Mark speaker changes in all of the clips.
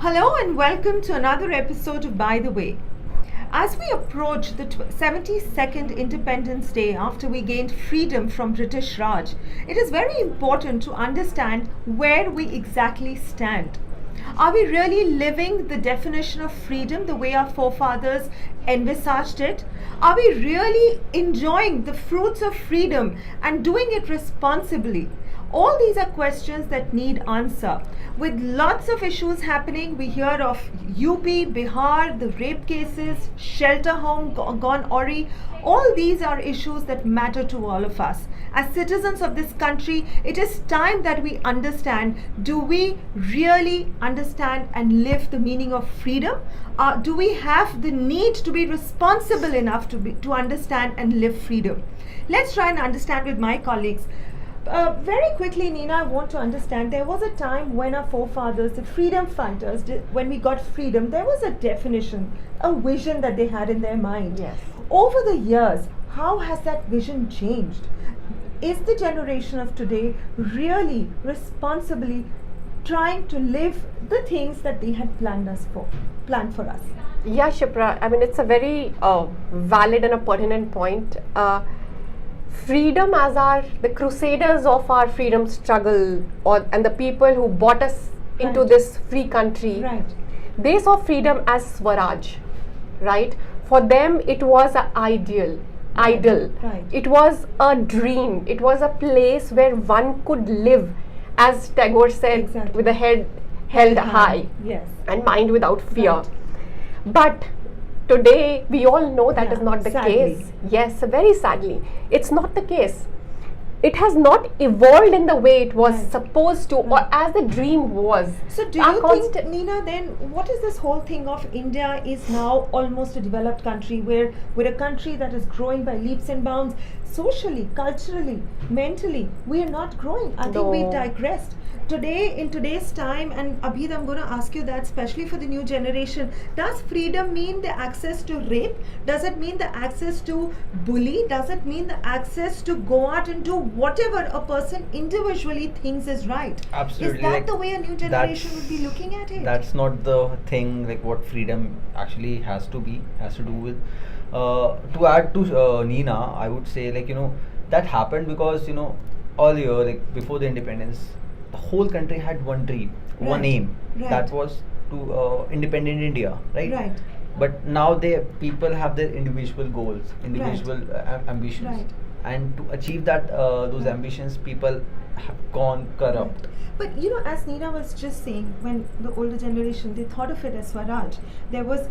Speaker 1: Hello and welcome to another episode of By the Way. As we approach the 72nd Independence Day after we gained freedom from British Raj, it is very important to understand where we exactly stand. Are we really living the definition of freedom the way our forefathers envisaged it? Are we really enjoying the fruits of freedom and doing it responsibly? All these are questions that need answer. With lots of issues happening, we hear of UP, Bihar, the rape cases, shelter home gone awry. All these are issues that matter to all of us. As citizens of this country, it is time that we understand, do we really understand and live the meaning of freedom? Do we have the need to be responsible enough to understand and live freedom? Let's try and understand with my colleagues. Very quickly, Nina, I want to understand, there was a time when our forefathers, the freedom fighters, when we got freedom, there was a definition, a vision that they had in their mind.
Speaker 2: Yes.
Speaker 1: Over the years, how has that vision changed? Is the generation of today really responsibly trying to live the things that they had planned for us?
Speaker 2: Yeah, Shipra. I mean, it's a very valid and a pertinent point. Freedom as the crusaders of our freedom struggle, and the people who brought us into this free country, they saw freedom as Swaraj, right? For them, it was an idol.
Speaker 1: Right.
Speaker 2: It was a dream. It was a place where one could live, as Tagore said, with a head held high,
Speaker 1: yes,
Speaker 2: and mind without fear.
Speaker 1: Right.
Speaker 2: But today, we all know that is not the
Speaker 1: sadly.
Speaker 2: case. Yes, very sadly. It's not the case. It has not evolved in the way it was supposed to, or as the dream was.
Speaker 1: So do you think, Nina, then what is this whole thing of India is now almost a developed country, where we're a country that is growing by leaps and bounds, socially, culturally, mentally, we are not growing. I think we digressed. Today, in today's time, and Abheet, I'm going to ask you that, especially for the new generation, does freedom mean the access to rape? Does it mean the access to bully? Does it mean the access to go out and do whatever a person individually thinks is right?
Speaker 3: Absolutely.
Speaker 1: Is that the way a new generation would be looking at it?
Speaker 3: That's not the thing, like what freedom actually has to do with. To add to Nina, I would say, that happened because, earlier, like before the independence, the whole country had one dream, one aim. That was to independent India, right?
Speaker 1: Right.
Speaker 3: But now people have their individual goals, individual ambitions, and to achieve that those ambitions, people have gone corrupt.
Speaker 1: But as Nina was just saying, when the older generation, they thought of it as Swaraj, there was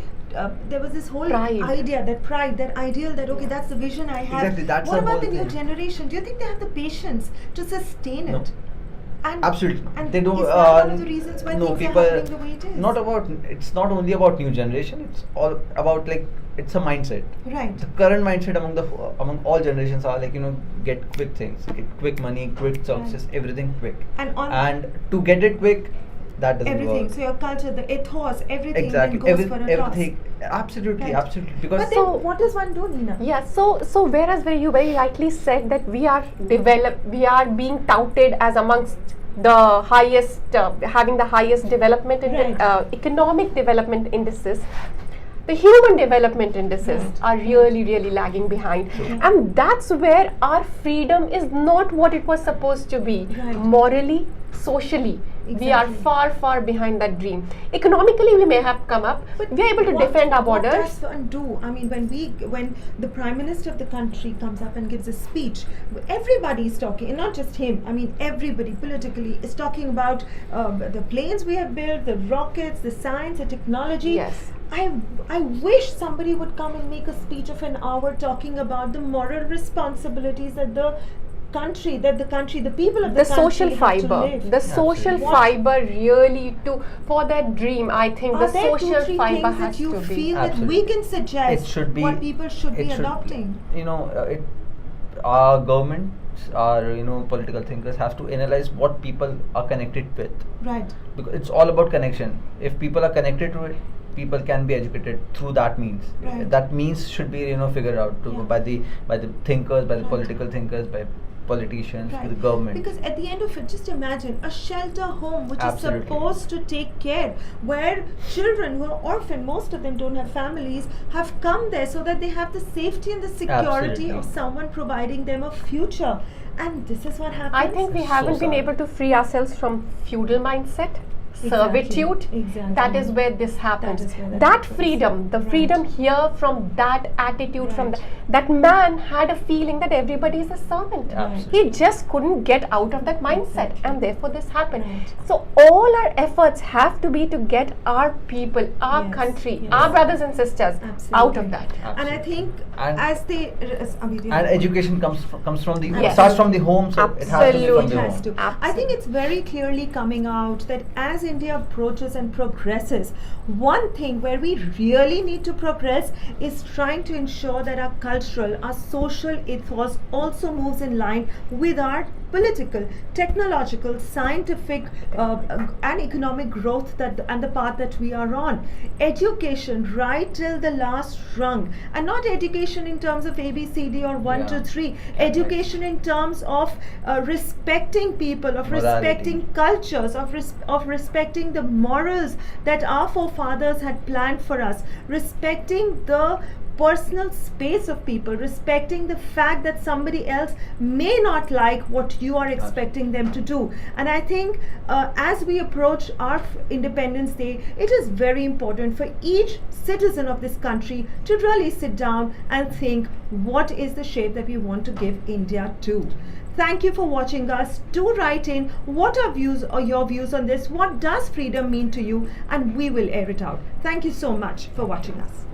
Speaker 1: this whole
Speaker 2: Pride.
Speaker 1: idea, that pride, that ideal, that okay, that's the vision I have.
Speaker 3: Exactly, that's
Speaker 1: what
Speaker 3: the
Speaker 1: about
Speaker 3: whole
Speaker 1: the new
Speaker 3: thing.
Speaker 1: generation? Do you think they have the patience to sustain
Speaker 3: No.
Speaker 1: it? And
Speaker 3: Absolutely,
Speaker 1: and
Speaker 3: they don't.
Speaker 1: Is that one of the reasons why
Speaker 3: no,
Speaker 1: things
Speaker 3: people.
Speaker 1: are happening the way it is?
Speaker 3: It's not only about new generation. It's all about it's a mindset.
Speaker 1: Right.
Speaker 3: The current mindset among all generations are get quick things, get quick money, quick success, everything quick. And to get it quick, that doesn't
Speaker 1: everything.
Speaker 3: work.
Speaker 1: So your culture, the ethos, everything
Speaker 3: Exactly.
Speaker 1: then goes for a toss.
Speaker 3: Everything. Absolutely. Because
Speaker 1: But then what does one do, Nina?
Speaker 2: Yeah, so whereas where you very rightly said that we are being touted as amongst the highest, having the highest development in economic development indices, the human development indices are really, really lagging behind. And that's where our freedom is not what it was supposed to be. Morally, socially, we are far, far behind that dream. Economically, we may have come up, but we are able to defend our borders.
Speaker 1: What does one do? I mean, when the Prime Minister of the country comes up and gives a speech, everybody is talking, and not just him. I mean, everybody politically is talking about the planes we have built, the rockets, the science, the technology.
Speaker 2: Yes.
Speaker 1: I wish somebody would come and make a speech of an hour talking about the moral responsibilities that the people of the
Speaker 2: social
Speaker 1: country
Speaker 2: fiber,
Speaker 1: have to live.
Speaker 2: the social fiber really for that dream. I think
Speaker 1: Are
Speaker 2: the
Speaker 1: there
Speaker 2: social
Speaker 1: 2-3
Speaker 2: fiber
Speaker 1: things
Speaker 2: has
Speaker 1: that you
Speaker 2: to be.
Speaker 1: feel that we can suggest
Speaker 3: It should be,
Speaker 1: what people should be adopting?
Speaker 3: Our government, our political thinkers have to analyze what people are connected with.
Speaker 1: Right.
Speaker 3: Because it's all about connection. If people are connected to it, people can be educated through that means.
Speaker 1: Right.
Speaker 3: That means should be figured out by the thinkers, by the political thinkers, by politicians,
Speaker 1: Right.
Speaker 3: with the government.
Speaker 1: Because at the end of it, just imagine a shelter home which
Speaker 3: Absolutely.
Speaker 1: is supposed to take care, where children who are orphaned, most of them don't have families, have come there so that they have the safety and the security
Speaker 3: Absolutely.
Speaker 1: of someone providing them a future. And this is what happens.
Speaker 2: I think we
Speaker 3: So
Speaker 2: haven't been
Speaker 3: sad.
Speaker 2: able to free ourselves from feudal mindset,
Speaker 1: Exactly,
Speaker 2: servitude.
Speaker 1: exactly.
Speaker 2: That is where this happens.
Speaker 1: is where that
Speaker 2: That
Speaker 1: happens.
Speaker 2: freedom, the
Speaker 1: Right.
Speaker 2: freedom here from that attitude, from
Speaker 1: Right.
Speaker 2: that man had a feeling that everybody is a servant.
Speaker 3: Absolutely.
Speaker 2: He just couldn't get out of that mindset,
Speaker 1: Exactly.
Speaker 2: and therefore this happened.
Speaker 1: Right.
Speaker 2: So all our efforts have to be to get our people, our
Speaker 1: Yes,
Speaker 2: country,
Speaker 1: yes.
Speaker 2: our brothers and sisters out
Speaker 1: Absolutely.
Speaker 2: of that.
Speaker 1: And I
Speaker 3: Absolutely.
Speaker 1: think
Speaker 3: And-
Speaker 1: as they, Abheet, you
Speaker 3: And
Speaker 1: know,
Speaker 3: education comes from the
Speaker 2: Yes.
Speaker 3: starts from the home, so it has to be from
Speaker 2: Absolutely.
Speaker 3: the
Speaker 1: It
Speaker 3: home.
Speaker 1: has to. I
Speaker 2: Absolutely.
Speaker 1: think it's very clearly coming out that as India approaches and progresses, one thing where we really need to progress is trying to ensure that our cultural, our social ethos also moves in line with our political, technological, scientific, and economic growth and the path that we are on. Education right till the last rung, and not education in terms of ABCD or 1,
Speaker 3: Yeah.
Speaker 1: 2, 3.
Speaker 3: Yeah,
Speaker 1: Education in terms of respecting people, of
Speaker 3: Morality.
Speaker 1: respecting cultures, of respecting the morals that our forefathers had planned for us, respecting the personal space of people, respecting the fact that somebody else may not like what you are expecting them to do. And I think as we approach our Independence Day, it is very important for each citizen of this country to really sit down and think, what is the shape that we want to give India to? Thank you for watching us. Do write in what are views or your views on this. What does freedom mean to you? And we will air it out. Thank you so much for watching us.